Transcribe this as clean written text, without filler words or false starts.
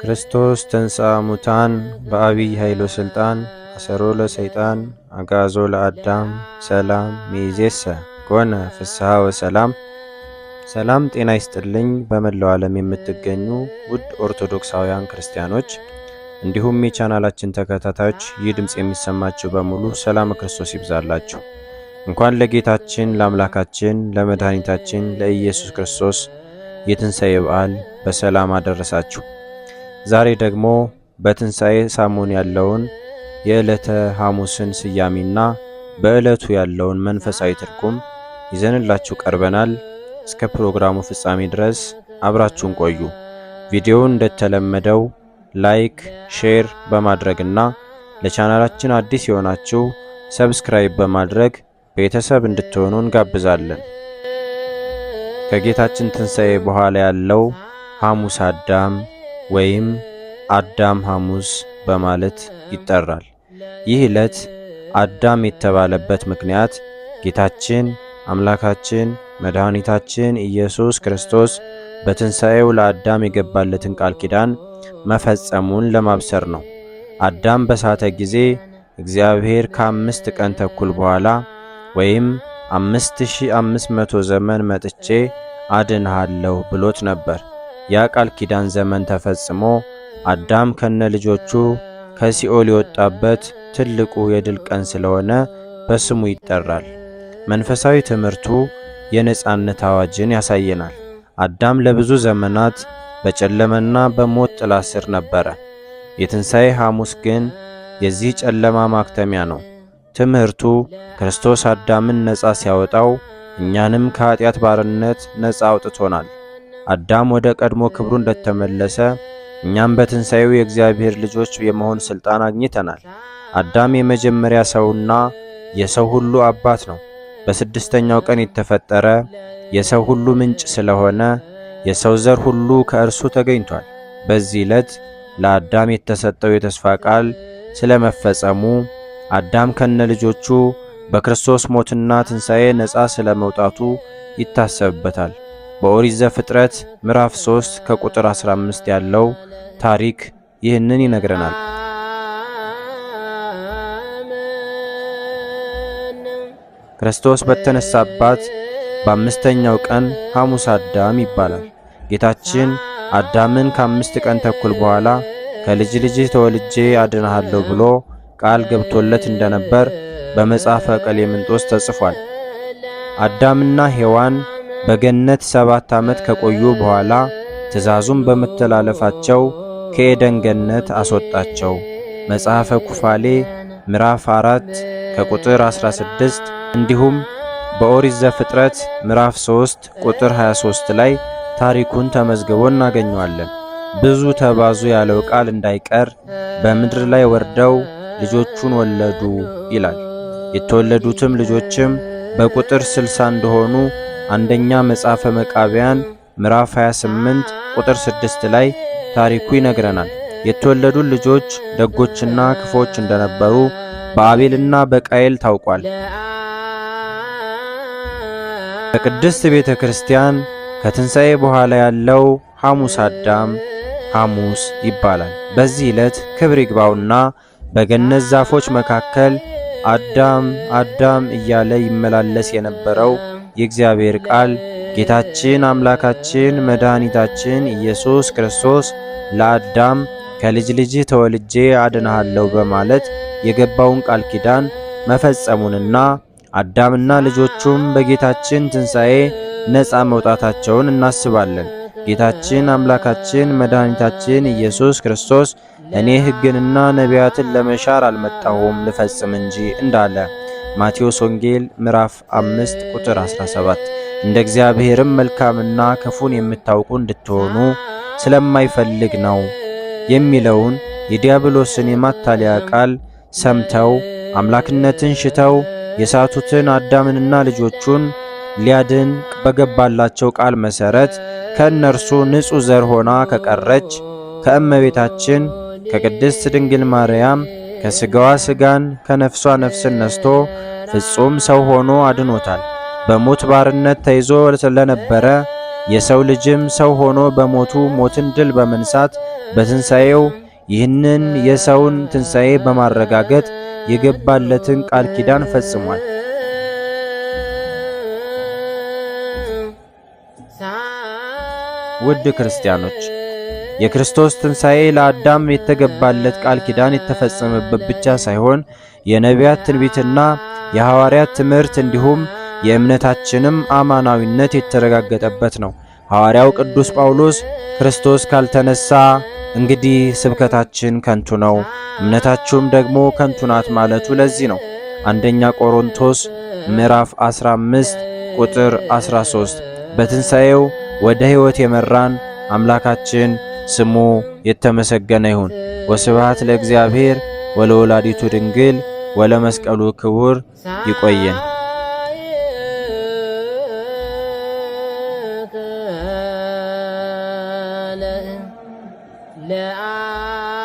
ክርስቶስ ተንሥአ እሙታን በአቢይ ኃይሎ ስልጣን አሰሮ ለሰይጣን አግዓዞ ለአዳም ሰላም ሚእዜሰ ኮነ ፍስሐ ወሰላም። ሰላም ጤና ይስጥልኝ። በመላው ዓለም የምትገኙ ውድ ኦርቶዶክሳውያን ክርስቲያኖች እንዲሁም የቻናላችን ተከታታዮች ይህ ድምጽ የሚሰማችሁ በሙሉ ሰላም ክርስቶስ ይብዛላችሁ። እንኳን ለጌታችን ለአምላካችን ለመድኃኒታችን ለኢየሱስ ክርስቶስ የትንሣኤ በዓል በሰላም አደረሳችሁ። ዛሬ ደግሞ በትንሣኤ ሰሞን ያለውን የዕለተ ሐሙስን ስያሜና በዕለቱ ያለውን መንፈሳዊ ትርጉም ይዘንላችሁ ቀርበናል። እስከ ፕሮግራሙ ፍጻሜ ድረስ አብራችሁን ቆዩ። ቪዲዮውን እንደተለመደው ላይክ፣ ሼር በማድረግና ለቻናላችን አዲስ የሆናችሁ ሰብስክራይብ በማድረግ ቤተሰብ እንድትሆኑ እንጋብዛለን። ከጌታችን ትንሣኤ በኋላ ያለው ሐሙስ አዳም ወይም አዳም ሐሙስ በማለት ይጠራል። ይህ ዕለት አዳም የተባለበት ምክንያት ጌታችን አምላካችን መድኃኒታችን ኢየሱስ ክርስቶስ በትንሣኤው ለአዳም የገባለትን ቃል ኪዳን መፈጸሙን ለማብሰር ነው። አዳም በሳተ ጊዜ እግዚአብሔር ከ5 ቀን ተኩል በኋላ ወይም 5500 ዘመን መጥቼ አድንሃለሁ ብሎት ነበር። ያ ቃል ኪዳን ዘመን ተፈጽሞ አዳም ከነ ልጆቹ ከሲኦል የወጣበት ትልቁ የድል ቀን ስለሆነ በስሙ ይጠራል። መንፈሳዊ ትምህርቱ የነጻነት አዋጅን ያሳየናል። አዳም ለብዙ ዘመናት በጨለመና በሞት ጥላ ስር ነበረ። የትንሣኤ ሐሙስ ግን የዚህ ጨለማ ማክተሚያ ነው። ትምህርቱ ክርስቶስ አዳምን ነጻ ሲያወጣው እኛንም ከኃጢአት ባርነት ነጻ አውጥቶናል። አዳም ወደ ቀድሞ ክብሩ እንደተመለሰ እኛም በትንሣኤው የእግዚአብሔር ልጆች የመሆን ሥልጣን አግኝተናል። አዳም የመጀመሪያ ሰውና የሰው ሁሉ አባት ነው። በስድስተኛው ቀን የተፈጠረ የሰው ሁሉ ምንጭ ስለሆነ የሰው ዘር ሁሉ ከእርሱ ተገኝቷል። በዚህ ዕለት ለአዳም የተሰጠው የተስፋ ቃል ስለመፈጸሙ አዳም ከነ ልጆቹ በክርስቶስ ሞትና ትንሣኤ ነጻ ስለመውጣቱ ይታሰብበታል። በኦሪት ዘፍጥረት ምዕራፍ 3 ከቁጥር 15 ያለው ታሪክ ይህንን ይነግረናል። ክርስቶስ በተነሳባት በአምስተኛው ቀን ሐሙስ አዳም ይባላል። ጌታችን አዳምን ከ5 ቀን ተኩል በኋላ ከልጅ ልጅህ ተወልጄ አድንሃለሁ ብሎ ቃል ገብቶለት እንደነበር በመጽሐፈ ቀሌምንጦስ ተጽፏል። አዳምና ሔዋን በገነት 7 ዓመት ከቆዩ በኋላ ትእዛዙን በመተላለፋቸው ከኤደን ገነት አስወጣቸው። መጽሐፈ ኩፋሌ ምዕራፍ 4 ከቁጥር 16 እንዲሁም በኦሪት ዘፍጥረት ምዕራፍ 3 ቁጥር 23 ላይ ታሪኩን ተመዝግቦ እናገኘዋለን። ብዙ ተባዙ ያለው ቃል እንዳይቀር በምድር ላይ ወርደው ልጆቹን ወለዱ ይላል። የተወለዱትም ልጆችም በቁጥር 60 እንደሆኑ አንደኛ መጽሐፈ መቃብያን ምዕራፍ 28 ቁጥር 6 ላይ ታሪኩ ይነግረናል። የተወለዱ ልጆች ደጎችና ክፎች እንደነበሩ በአቤልና በቃየል ታውቋል። በቅድስት ቤተ ክርስቲያን ከትንሣኤ በኋላ ያለው ሐሙስ አዳም ሐሙስ ይባላል። በዚህ ዕለት ክብር ይግባውና በገነት ዛፎች መካከል አዳም አዳም እያለ ይመላለስ የነበረው የእግዚአብሔር ቃል ጌታችን አምላካችን መድኃኒታችን ኢየሱስ ክርስቶስ ለአዳም ከልጅ ልጅህ ተወልጄ አድንሃለሁ በማለት የገባውን ቃል ኪዳን መፈጸሙንና አዳምና ልጆቹም በጌታችን ትንሣኤ ነጻ መውጣታቸውን እናስባለን። ጌታችን አምላካችን መድኃኒታችን ኢየሱስ ክርስቶስ እኔ ሕግንና ነቢያትን ለመሻር አልመጣሁም ልፈጽም እንጂ እንዳለ ማቴዎስ ወንጌል ምዕራፍ 5 ቁጥር 17 እንደ እግዚአብሔርም መልካምና ክፉን የምታውቁ እንድትሆኑ ስለማይፈልግ ነው የሚለውን የዲያብሎስን የማታለያ ቃል ሰምተው አምላክነትን ሽተው የሳቱትን አዳምንና ልጆቹን ሊያድን በገባላቸው ቃል መሰረት ከእነርሱ ንጹሕ ዘር ሆና ከቀረች ከእመቤታችን ከቅድስት ድንግል ማርያም ከሥጋዋ ሥጋን ከነፍሷ ነፍስን ነስቶ ፍጹም ሰው ሆኖ አድኖታል። በሞት ባርነት ተይዞ ስለነበረ የሰው ልጅም ሰው ሆኖ በሞቱ ሞትን ድል በመንሳት በትንሣኤው ይህንን የሰውን ትንሣኤ በማረጋገጥ የገባለትን ቃል ኪዳን ፈጽሟል። ውድ ክርስቲያኖች፣ የክርስቶስ ትንሣኤ ለአዳም የተገባለት ቃል ኪዳን የተፈጸመበት ብቻ ሳይሆን የነቢያት ትንቢትና የሐዋርያት ትምህርት እንዲሁም የእምነታችንም አማናዊነት የተረጋገጠበት ነው። ሐዋርያው ቅዱስ ጳውሎስ ክርስቶስ ካልተነሳ እንግዲህ ስብከታችን ከንቱ ነው፣ እምነታችሁም ደግሞ ከንቱ ናት ማለቱ ለዚህ ነው። አንደኛ ቆሮንቶስ ምዕራፍ 15 ቁጥር 13። በትንሣኤው ወደ ሕይወት የመራን አምላካችን ስሙ የተመሰገነ ይሁን። ወስብሐት ለእግዚአብሔር ወለወላዲቱ ድንግል ወለመስቀሉ ክቡር። ይቆየን። ለአ